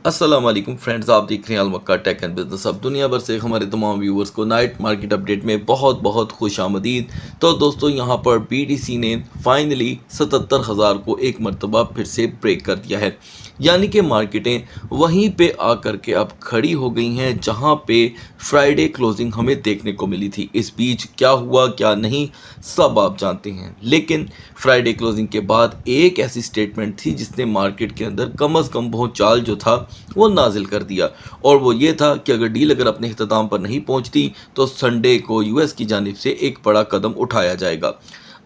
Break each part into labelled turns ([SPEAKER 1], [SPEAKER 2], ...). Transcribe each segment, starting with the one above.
[SPEAKER 1] अस्सलाम वालेकुम फ्रेंड्स, आप देख रहे हैं अलमक्का टेक एंड बिजनेस। अब दुनिया भर से हमारे तमाम व्यूवर्स को नाइट मार्केट अपडेट में बहुत बहुत खुश आमदीद। तो दोस्तों, यहाँ पर BTC ने फाइनली 77,000 को एक मरतबा फिर से ब्रेक कर दिया है। यानी कि मार्केटें वहीं पे आकर के अब खड़ी हो गई हैं जहाँ पे फ्राइडे क्लोजिंग हमें देखने को मिली थी। इस बीच क्या हुआ क्या नहीं सब आप जानते हैं, लेकिन फ्राइडे क्लोजिंग के बाद एक ऐसी स्टेटमेंट थी जिसने मार्केट के अंदर कम अज़ कम बहुत चाल जो था वो नाजिल कर दिया। और वो ये था कि अगर डील अगर अपने इख्तिताम पर नहीं पहुंचती तो संडे को US की जानिब से एक बड़ा कदम उठाया जाएगा।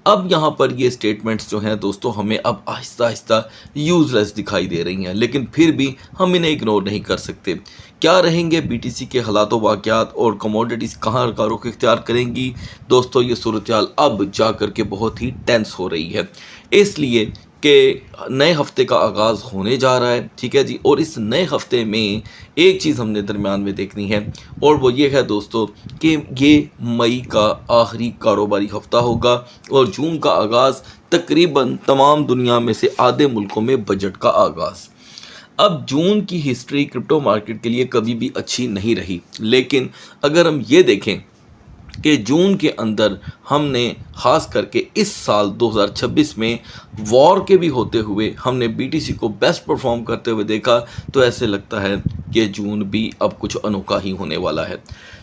[SPEAKER 1] अब यहाँ पर ये स्टेटमेंट्स जो हैं दोस्तों हमें अब आहिस्ता आहिस्ता यूज़लेस दिखाई दे रही हैं, लेकिन फिर भी हम इन्हें इग्नोर नहीं कर सकते। क्या रहेंगे BTC के हालात वाक़यात और कमोडिटीज़ कहाँ का रुख इख्तियार करेंगी दोस्तों, ये सूरत हाल अब जा कर के बहुत ही टेंस हो रही है। इसलिए कि नए हफ्ते का आगाज़ होने जा रहा है, ठीक है जी। और इस नए हफ्ते में एक चीज़ हमने दरमियान में देखनी है और वो ये है दोस्तों कि ये मई का आखिरी कारोबारी हफ्ता होगा और जून का आगाज़ तकरीबन तमाम दुनिया में से आधे मुल्कों में बजट का आगाज़। अब जून की हिस्ट्री क्रिप्टो मार्केट के लिए कभी भी अच्छी नहीं रही, लेकिन अगर हम ये देखें कि जून के अंदर हमने ख़ास करके इस साल 2026 में वॉर के भी होते हुए हमने BTC को बेस्ट परफॉर्म करते हुए देखा, तो ऐसे लगता है कि जून भी अब कुछ अनोखा ही होने वाला है।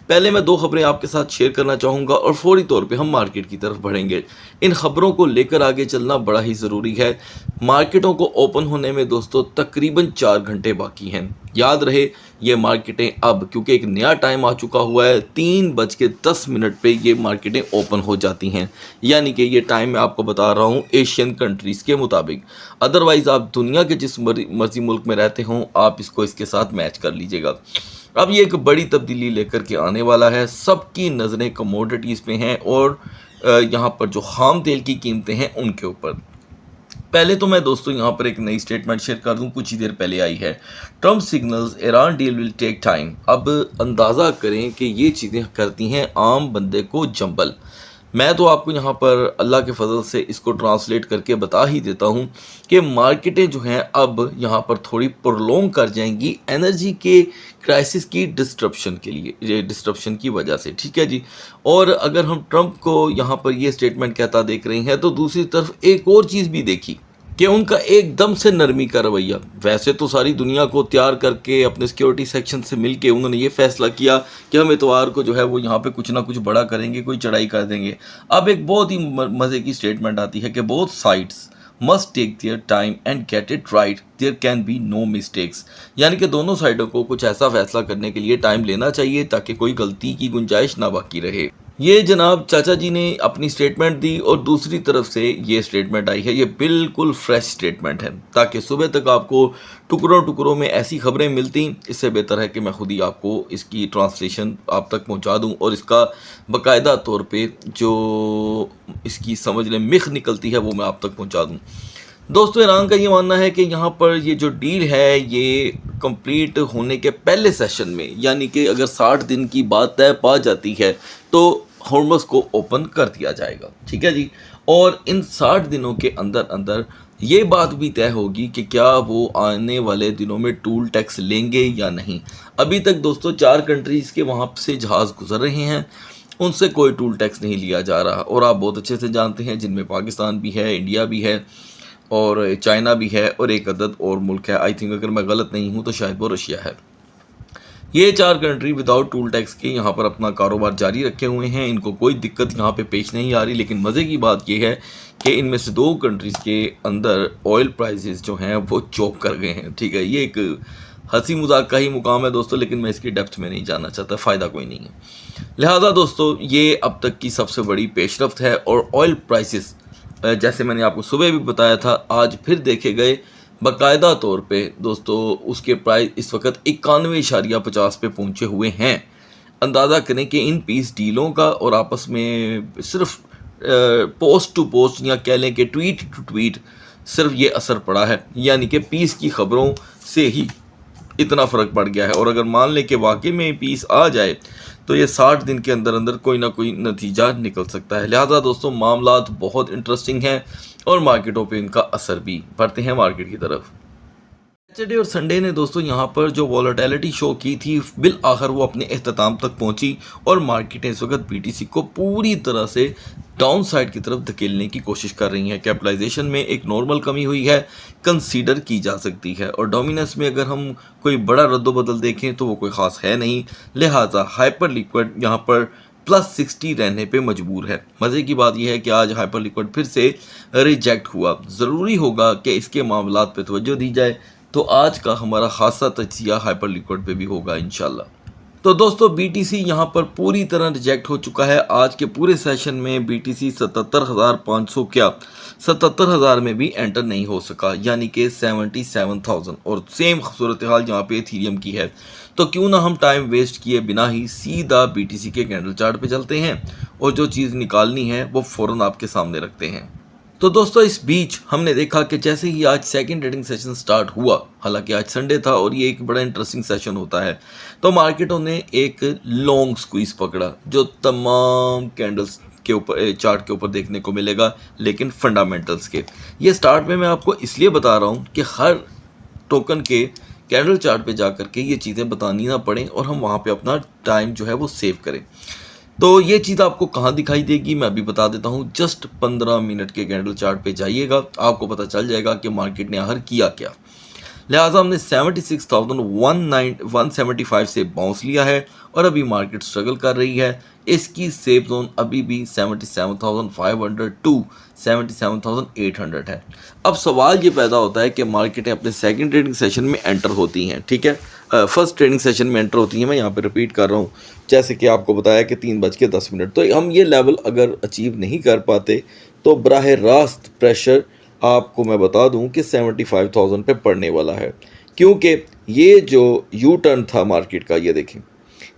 [SPEAKER 1] पहले मैं दो खबरें आपके साथ शेयर करना चाहूँगा और फौरी तौर पे हम मार्केट की तरफ बढ़ेंगे। इन खबरों को लेकर आगे चलना बड़ा ही ज़रूरी है। मार्केटों को ओपन होने में दोस्तों तकरीबन 4 घंटे बाकी हैं। याद रहे ये मार्केटें अब, क्योंकि एक नया टाइम आ चुका हुआ है, 3:10 पे ये मार्केटें ओपन हो जाती हैं। यानी कि ये टाइम मैं आपको बता रहा हूँ एशियन कंट्रीज़ के मुताबिक। अदरवाइज़ आप दुनिया के जिस मर्जी मुल्क में रहते हों आप इसको इसके साथ मैच कर लीजिएगा। अब ये एक बड़ी तब्दीली लेकर के आने वाला है। सबकी नज़रें कमोडिटीज़ पे हैं और यहाँ पर जो खाम तेल की कीमतें हैं उनके ऊपर। पहले तो मैं दोस्तों यहाँ पर एक नई स्टेटमेंट शेयर कर दूँ, कुछ ही देर पहले आई है। Trump signals Iran deal will take time. अब अंदाज़ा करें कि ये चीज़ें करती हैं आम बंदे को जंबल। मैं तो आपको यहाँ पर अल्लाह के फजल से इसको ट्रांसलेट करके बता ही देता हूँ कि मार्केटें जो हैं अब यहाँ पर थोड़ी प्रोलॉन्ग कर जाएंगी एनर्जी के क्राइसिस की डिस्ट्रप्शन के लिए, ये डिस्ट्रप्शन की वजह से, ठीक है जी। और अगर हम ट्रंप को यहाँ पर ये स्टेटमेंट कहता देख रहे हैं तो दूसरी तरफ एक और चीज़ भी देखी कि उनका एकदम से नरमी का रवैया। वैसे तो सारी दुनिया को तैयार करके अपने सिक्योरिटी सेक्शन से मिलके उन्होंने ये फैसला किया कि हम इतवार को जो है वो यहाँ पे कुछ ना कुछ बड़ा करेंगे, कोई चढ़ाई कर देंगे। अब एक बहुत ही मज़े की स्टेटमेंट आती है कि both sides must take their time and get it right, there can be no mistakes. यानी कि दोनों साइडों को कुछ ऐसा फैसला करने के लिए टाइम लेना चाहिए ताकि कोई गलती की गुंजाइश ना बाकी रहे। ये जनाब चाचा जी ने अपनी स्टेटमेंट दी और दूसरी तरफ से ये स्टेटमेंट आई है। ये बिल्कुल फ्रेश स्टेटमेंट है ताकि सुबह तक आपको टुकड़ों टुकड़ों में ऐसी खबरें मिलती, इससे बेहतर है कि मैं खुद ही आपको इसकी ट्रांसलेशन आप तक पहुंचा दूं और इसका बाकायदा तौर पे जो इसकी समझ लें मिख निकलती है वो मैं आप तक पहुंचा दूं। दोस्तों, ईरान का ये मानना है कि यहाँ पर ये जो डील है ये कंप्लीट होने के पहले सेशन में, यानी कि अगर 60 दिन की बात तय पा जाती है तो हॉर्मस को ओपन कर दिया जाएगा, ठीक है जी। और इन 60 दिनों के अंदर अंदर ये बात भी तय होगी कि क्या वो आने वाले दिनों में टूल टैक्स लेंगे या नहीं। अभी तक दोस्तों 4 कंट्रीज़ के वहाँ से जहाज़ गुजर रहे हैं, उनसे कोई टूल टैक्स नहीं लिया जा रहा। और आप बहुत अच्छे से जानते हैं जिनमें पाकिस्तान भी है, इंडिया भी है और चाइना भी है और एक अदद और मुल्क है, आई थिंक अगर मैं गलत नहीं हूँ तो शायद वो रशिया है। ये 4 कंट्री विदाउट टूल टैक्स के यहाँ पर अपना कारोबार जारी रखे हुए हैं, इनको कोई दिक्कत यहाँ पे पेश नहीं आ रही। लेकिन मज़े की बात ये है कि इनमें से 2 कंट्रीज़ के अंदर ऑयल प्राइसेस जो हैं वो चौक कर गए हैं, ठीक है। ये एक हंसी मजाक का ही मुकाम है दोस्तों, लेकिन मैं इसकी डेप्थ में नहीं जानना चाहता, फ़ायदा कोई नहीं है। लिहाजा दोस्तों ये अब तक की सबसे बड़ी पेशरफ्त है और ऑयल प्राइसेस जैसे मैंने आपको सुबह भी बताया था आज फिर देखे गए बाकायदा तौर पे दोस्तों उसके प्राइस इस वक्त 91.50 पे पहुंचे हुए हैं। अंदाज़ा करें कि इन पीस डीलों का और आपस में सिर्फ पोस्ट टू पोस्ट या कह लें कि ट्वीट टू ट्वीट सिर्फ ये असर पड़ा है, यानी कि पीस की खबरों से ही इतना फ़र्क पड़ गया है। और अगर मान लें कि वाकई में पीस आ जाए तो ये 60 दिन के अंदर अंदर कोई ना कोई नतीजा निकल सकता है। लिहाजा दोस्तों मामलात बहुत इंटरेस्टिंग हैं और मार्केटों पे इनका असर भी। बढ़ते हैं मार्केट की तरफ। सैटरडे और संडे ने दोस्तों यहाँ पर जो वॉलेटिलिटी शो की थी, बिल आखिर वो अपने अख्ताम तक पहुँची और मार्केटें इस वक्त बीटीसी को पूरी तरह से डाउन साइड की तरफ धकेलने की कोशिश कर रही हैं। कैपिटलाइजेशन में एक नॉर्मल कमी हुई है, कंसीडर की जा सकती है, और डोमिनेंस में अगर हम कोई बड़ा रद्दोबदल देखें तो वो कोई ख़ास है नहीं। लिहाजा हाइपर लिक्विड यहाँ पर +60 रहने पे मजबूर है। मज़े की बात यह है कि आज हाइपर लिक्विड फिर से रिजेक्ट हुआ। ज़रूरी होगा कि इसके मामलात पे तवज्जो दी जाए, तो आज का हमारा खासा तजिया हाइपर लिक्विड पे भी होगा इंशाल्लाह। तो दोस्तों बीटीसी यहाँ पर पूरी तरह रिजेक्ट हो चुका है। आज के पूरे सेशन में बीटीसी 77,500 क्या 77,000 में भी एंटर नहीं हो सका, यानी कि 77,000, और सेम सूरत हाल यहाँ पे इथेरियम की है। तो क्यों ना हम टाइम वेस्ट किए बिना ही सीधा बीटीसी के कैंडल चार्ट पे चलते हैं और जो चीज़ निकालनी है वो फ़ौरन आपके सामने रखते हैं। तो दोस्तों इस बीच हमने देखा कि जैसे ही आज सेकंड ट्रेडिंग सेशन स्टार्ट हुआ, हालांकि आज संडे था और ये एक बड़ा इंटरेस्टिंग सेशन होता है, तो मार्केटों ने एक लॉन्ग स्क्वीज पकड़ा जो तमाम कैंडल्स के ऊपर चार्ट के ऊपर देखने को मिलेगा, लेकिन फंडामेंटल्स के। ये स्टार्ट में मैं आपको इसलिए बता रहा हूँ कि हर टोकन के कैंडल चार्ट पे जा कर के ये चीज़ें बतानी ना पड़ें और हम वहाँ पे अपना टाइम जो है वो सेव करें। तो ये चीज़ आपको कहाँ दिखाई देगी मैं अभी बता देता हूँ। जस्ट 15 मिनट के कैंडल चार्ट पे जाइएगा, आपको पता चल जाएगा कि मार्केट ने आखिर किया क्या। लिहाजा हमने 76,175 से बाउंस लिया है और अभी मार्केट स्ट्रगल कर रही है। इसकी सेफ जोन अभी भी 77,500 टू 77,800 है। अब सवाल ये पैदा होता है कि मार्केटें अपने सेकंड ट्रेडिंग सेशन में एंटर होती हैं, ठीक है, फर्स्ट ट्रेडिंग सेशन में एंटर होती हैं। मैं यहाँ पे रिपीट कर रहा हूँ, जैसे कि आपको बताया कि 3:10। तो हम ये लेवल अगर अचीव नहीं कर पाते तो बराह रास्त प्रेशर आपको मैं बता दूं कि 75,000 पे पड़ने वाला है, क्योंकि ये जो यू टर्न था मार्केट का, ये देखें,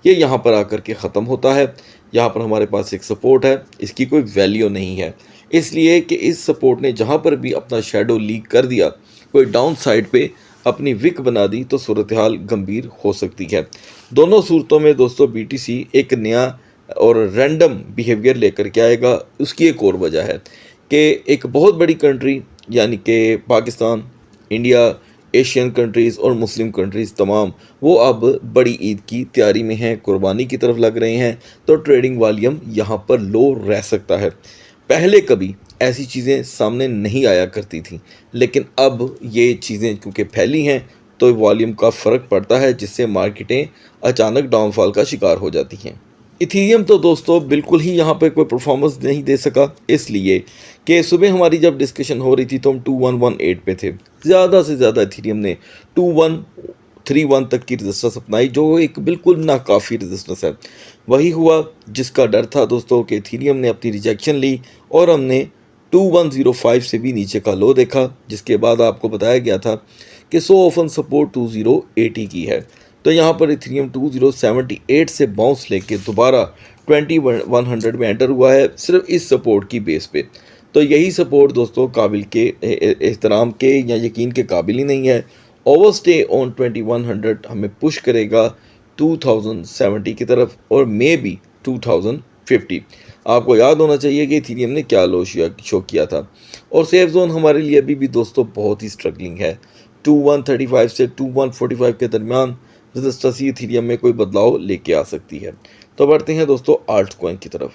[SPEAKER 1] ये यहाँ पर आकर के ख़त्म होता है। यहाँ पर हमारे पास एक सपोर्ट है, इसकी कोई वैल्यू नहीं है, इसलिए कि इस सपोर्ट ने जहाँ पर भी अपना शेडो लीक कर दिया, कोई डाउन साइड पे अपनी विक बना दी, तो सूरत हाल गंभीर हो सकती है। दोनों सूरतों में दोस्तों बीटीसी एक नया और रैंडम बिहेवियर लेकर के आएगा। उसकी एक और वजह है कि एक बहुत बड़ी कंट्री यानी कि पाकिस्तान, इंडिया, एशियन कंट्रीज़ और मुस्लिम कंट्रीज़ तमाम, वो अब बड़ी ईद की तैयारी में हैं, कुर्बानी की तरफ लग रहे हैं, तो ट्रेडिंग वॉल्यूम यहाँ पर लो रह सकता है। पहले कभी ऐसी चीज़ें सामने नहीं आया करती थी, लेकिन अब ये चीज़ें क्योंकि फैली हैं तो वॉल्यूम का फ़र्क पड़ता है, जिससे मार्केटें अचानक डाउनफॉल का शिकार हो जाती हैं। इथीरियम तो दोस्तों बिल्कुल ही यहाँ पे कोई परफॉर्मेंस नहीं दे सका, इसलिए कि सुबह हमारी जब डिस्कशन हो रही थी तो हम 2118 पे थे। ज़्यादा से ज़्यादा इथीरियम ने 2131 तक की रेजिस्टेंस अपनाई, जो एक बिल्कुल नाकाफ़ी रेजिस्टेंस है। वही हुआ जिसका डर था दोस्तों कि इथीरियम ने अपनी रिजेक्शन ली और हमने 2105 से भी नीचे का लो देखा, जिसके बाद आपको बताया गया था कि सो ऑफन सपोर्ट 2080 की है। तो यहाँ पर इथेरियम 2078 से बाउंस लेके दोबारा 2100 में एंटर हुआ है, सिर्फ इस सपोर्ट की बेस पे। तो यही सपोर्ट दोस्तों काबिल के एहतराम के या यकीन के काबिल ही नहीं है। ओवरस्टे ऑन 2100 हमें पुश करेगा 2070 की तरफ और मे बी 2050। आपको याद होना चाहिए कि इथेरियम ने क्या लो शो किया था। और सेफ जोन हमारे लिए अभी भी दोस्तों बहुत ही स्ट्रगलिंग है। 2135 से 2145 के दरमियान रेजिस्टेंस इथेरियम में कोई बदलाव लेके आ सकती है। तो बढ़ते हैं दोस्तों आल्ट कॉइन की तरफ।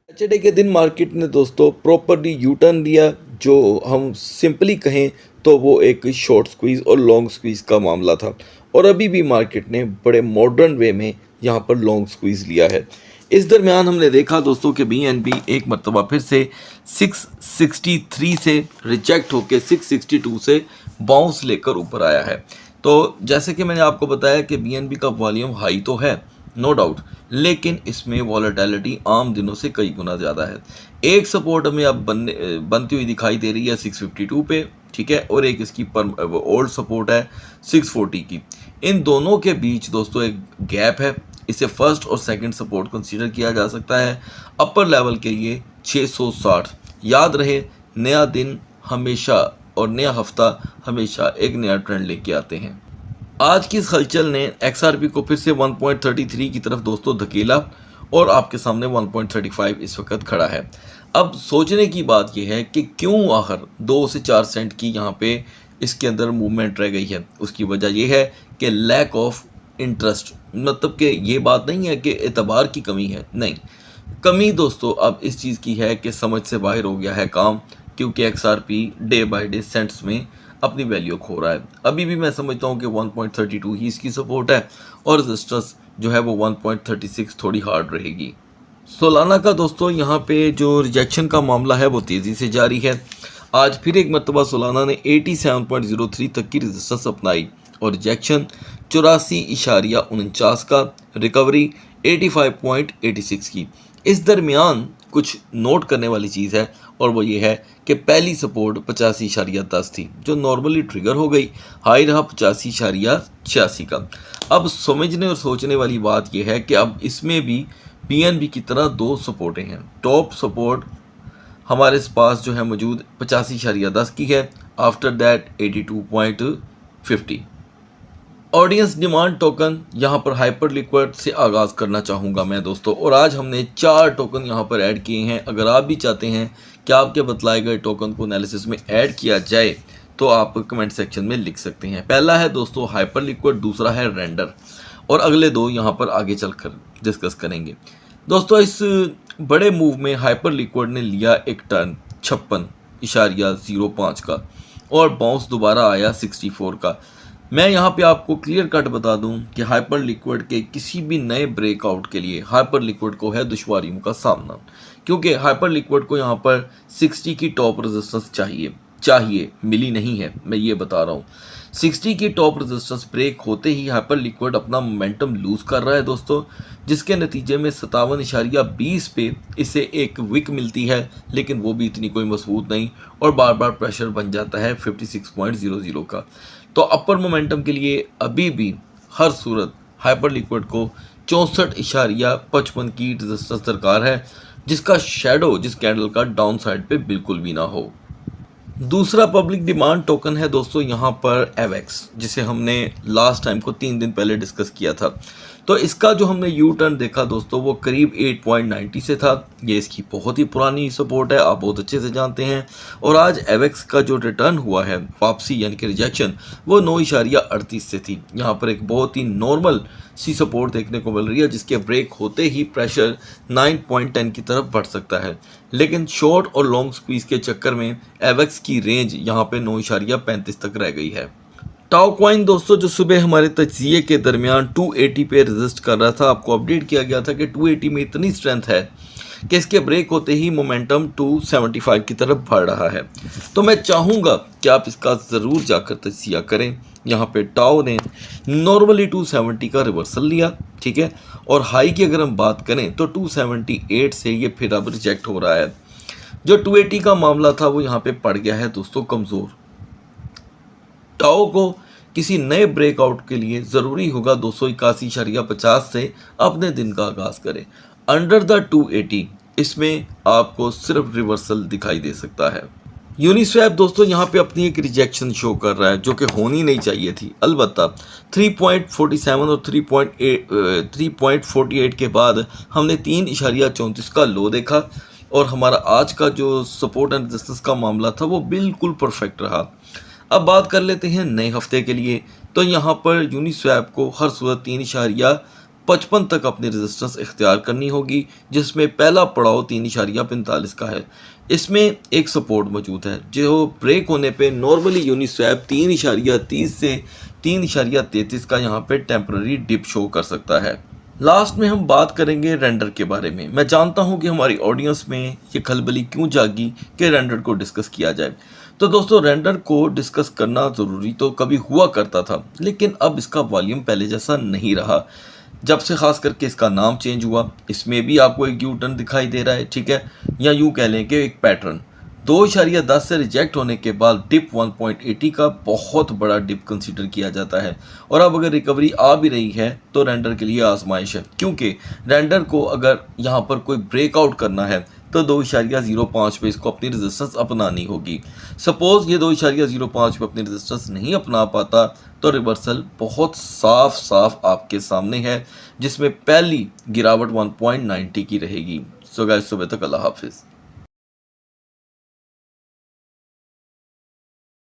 [SPEAKER 1] सैटरडे के दिन मार्केट ने दोस्तों प्रॉपरली यू टर्न लिया, जो हम सिंपली कहें तो वो एक शॉर्ट स्क्वीज़ और लॉन्ग स्क्वीज़ का मामला था, और अभी भी मार्केट ने बड़े मॉडर्न वे में यहाँ पर लॉन्ग स्क्वीज़ लिया है। इस दरमियान हमने देखा दोस्तों कि BNB एक मरतबा फिर से 663 से रिजेक्ट होकर 662 से बाउंस लेकर ऊपर आया है। तो जैसे कि मैंने आपको बताया कि BNB का वॉल्यूम हाई तो है, नो डाउट, लेकिन इसमें वॉलेटिलिटी आम दिनों से कई गुना ज़्यादा है। एक सपोर्ट हमें अब बनती हुई दिखाई दे रही है 652 पे, ठीक है, और एक इसकी ओल्ड सपोर्ट है 640 की। इन दोनों के बीच दोस्तों एक गैप है, इसे फर्स्ट और सेकंड सपोर्ट कंसीडर किया जा सकता है। अपर लेवल के लिए 660। याद रहे, नया दिन हमेशा और नया हफ्ता हमेशा एक नया ट्रेंड लेके आते हैं। आज की इस हलचल ने XRP को फिर से 1.33 की तरफ दोस्तों धकेला और आपके सामने 1.35 इस वक्त खड़ा है। अब सोचने की बात यह है कि क्यों आखिर 2 से 4 सेंट की यहाँ पे इसके अंदर मूवमेंट रह गई है। उसकी वजह यह है कि लैक ऑफ इंटरेस्ट, मतलब कि ये बात नहीं है कि एतबार की कमी है, नहीं, कमी दोस्तों अब इस चीज़ की है कि समझ से बाहर हो गया है काम, क्योंकि XRP day by Day Saints में अपनी वैल्यू खो रहा है। अभी भी मैं समझता हूँ कि 1.32 ही इसकी सपोर्ट है और रेजिस्टेंस जो है वो 1.36 थोड़ी हार्ड रहेगी। सोलाना का दोस्तों यहाँ पे जो रिजेक्शन का मामला है वो तेज़ी से जारी है। आज फिर एक मरतबा सोलाना ने 87.03 तक की रेजिस्टेंस अपनाई और रिजेक्शन 84.49 का, रिकवरी 85.86 की। इस दरमियान कुछ नोट करने वाली चीज़ है और वो ये है कि पहली सपोर्ट 85.10 थी जो नॉर्मली ट्रिगर हो गई, हाई रहा 85.86 का। अब समझने और सोचने वाली बात यह है कि अब इसमें भी BNB की तरह दो सपोर्टें हैं। टॉप सपोर्ट हमारे पास जो है मौजूद 85.10 की है, after that 82.50। Audience demand token यहाँ पर हाइपर लिक्विड से आगाज़ करना चाहूँगा मैं दोस्तों, और आज हमने 4 टोकन यहाँ पर ऐड किए हैं। अगर आप भी चाहते हैं कि आपके बतलाए गए टोकन को एनालिसिस में ऐड किया जाए तो आप कमेंट सेक्शन में लिख सकते हैं। पहला है दोस्तों हाइपर लिक्विड, दूसरा है रेंडर, और अगले दो यहाँ पर आगे चलकर डिस्कस करेंगे। दोस्तों इस बड़े मूव में हाइपर लिक्विड ने लिया एक टर्न 56.05 का और बाउंस दोबारा आया 64 का। मैं यहाँ पे आपको क्लियर कट बता दूं कि हाइपर लिक्विड के किसी भी नए ब्रेकआउट के लिए हाइपर लिक्विड को है दुश्वारियों का सामना, क्योंकि हाइपर लिक्विड को यहाँ पर 60 की टॉप रेजिस्टेंस चाहिए मिली नहीं है, मैं ये बता रहा हूँ। 60 की टॉप रेजिस्टेंस ब्रेक होते ही हाइपर लिक्विड अपना मोमेंटम लूज कर रहा है दोस्तों, जिसके नतीजे में 57.20 पे इसे एक विक मिलती है, लेकिन वो भी इतनी कोई मजबूत नहीं और बार बार प्रेशर बन जाता है 56.00 का। तो अपर मोमेंटम के लिए अभी भी हर सूरत हाइपर लिक्विड को 64.55 की रेजिस्टेंस दरकार है, जिसका शेडो जिस कैंडल का डाउन साइड पे बिल्कुल भी ना हो। दूसरा पब्लिक डिमांड टोकन है दोस्तों यहाँ पर एवेक्स, जिसे हमने लास्ट टाइम को 3 दिन पहले डिस्कस किया था। तो इसका जो हमने यू टर्न देखा दोस्तों वो करीब 8.90 से था। ये इसकी बहुत ही पुरानी सपोर्ट है, आप बहुत अच्छे से जानते हैं। और आज एवेक्स का जो रिटर्न हुआ है, वापसी यानी कि रिजेक्शन, वो 9.38 से थी। यहाँ पर एक बहुत ही नॉर्मल सी सपोर्ट देखने को मिल रही है, जिसके ब्रेक होते ही प्रेशर 9.10 की तरफ बढ़ सकता है, लेकिन शॉर्ट और लॉन्ग स्क्वीज के चक्कर में एवेक्स की रेंज यहाँ पे 9.35 तक रह गई है। टाओ कॉइन दोस्तों जो सुबह हमारे तजिए के दरमियान 280 पे रेजिस्ट कर रहा था, आपको अपडेट किया गया था कि 280 में इतनी स्ट्रेंथ है कि इसके ब्रेक होते ही मोमेंटम 275 की तरफ बढ़ रहा है। तो मैं चाहूँगा कि आप इसका ज़रूर जाकर तजिया करें। यहाँ पे टाओ ने नॉर्मली 270 का रिवर्सल लिया, ठीक है, और हाई की अगर हम बात करें तो 278 से ये फिर अब रिजेक्ट हो रहा है। जो 280 का मामला था वो यहाँ पे पड़ गया है दोस्तों कमज़ोर। टाओ को किसी नए ब्रेकआउट के लिए ज़रूरी होगा 281.50 से अपने दिन का आगाज़ करें। अंडर द 280 इसमें आपको सिर्फ रिवर्सल दिखाई दे सकता है। यूनिस्वैप दोस्तों यहाँ पे अपनी एक रिजेक्शन शो कर रहा है जो कि होनी नहीं चाहिए थी। अलबत्ता 3.47 और 3.48 के बाद हमने 3.34 का लो देखा और हमारा आज का जो सपोर्ट एंड रेजिस्टेंस का मामला था वो बिल्कुल परफेक्ट रहा। अब बात कर लेते हैं नए हफ्ते के लिए। तो यहाँ पर यूनिस्वैप को हर सूरत 3.55 तक अपनी रेजिस्टेंस इख्तियार करनी होगी, जिसमें पहला पड़ाव 3.45 का है। इसमें एक सपोर्ट मौजूद है जो ब्रेक होने पे नॉर्मली यूनिस्वैप 3.30 से 3.33 का यहाँ पे टेम्पररी डिप शो कर सकता है। लास्ट में हम बात करेंगे रेंडर के बारे में। मैं जानता हूँ कि हमारी ऑडियंस में ये खलबली क्यों जागी कि रेंडर को डिस्कस किया जाए। तो दोस्तों रेंडर को डिस्कस करना ज़रूरी तो कभी हुआ करता था, लेकिन अब इसका वॉल्यूम पहले जैसा नहीं रहा जब से खास करके इसका नाम चेंज हुआ। इसमें भी आपको एक यू टर्न दिखाई दे रहा है, ठीक है, या यूँ कह लें कि एक पैटर्न। 2.10 से रिजेक्ट होने के बाद डिप 1.80 का बहुत बड़ा डिप कंसीडर किया जाता है। और अब अगर रिकवरी आ भी रही है तो रेंडर के लिए आजमाइश है, क्योंकि रेंडर को अगर यहाँ पर कोई ब्रेकआउट करना है तो 2.05 पे इसको अपनी रेजिस्टेंस अपनानी होगी। सपोज़ ये 2.05 पे अपनी रेजिस्टेंस नहीं अपना पाता तो रिवर्सल बहुत साफ आपके सामने है, जिसमें पहली गिरावट 1.90 की रहेगी। सो गाइस सुबह तक अल्लाह हाफिज़।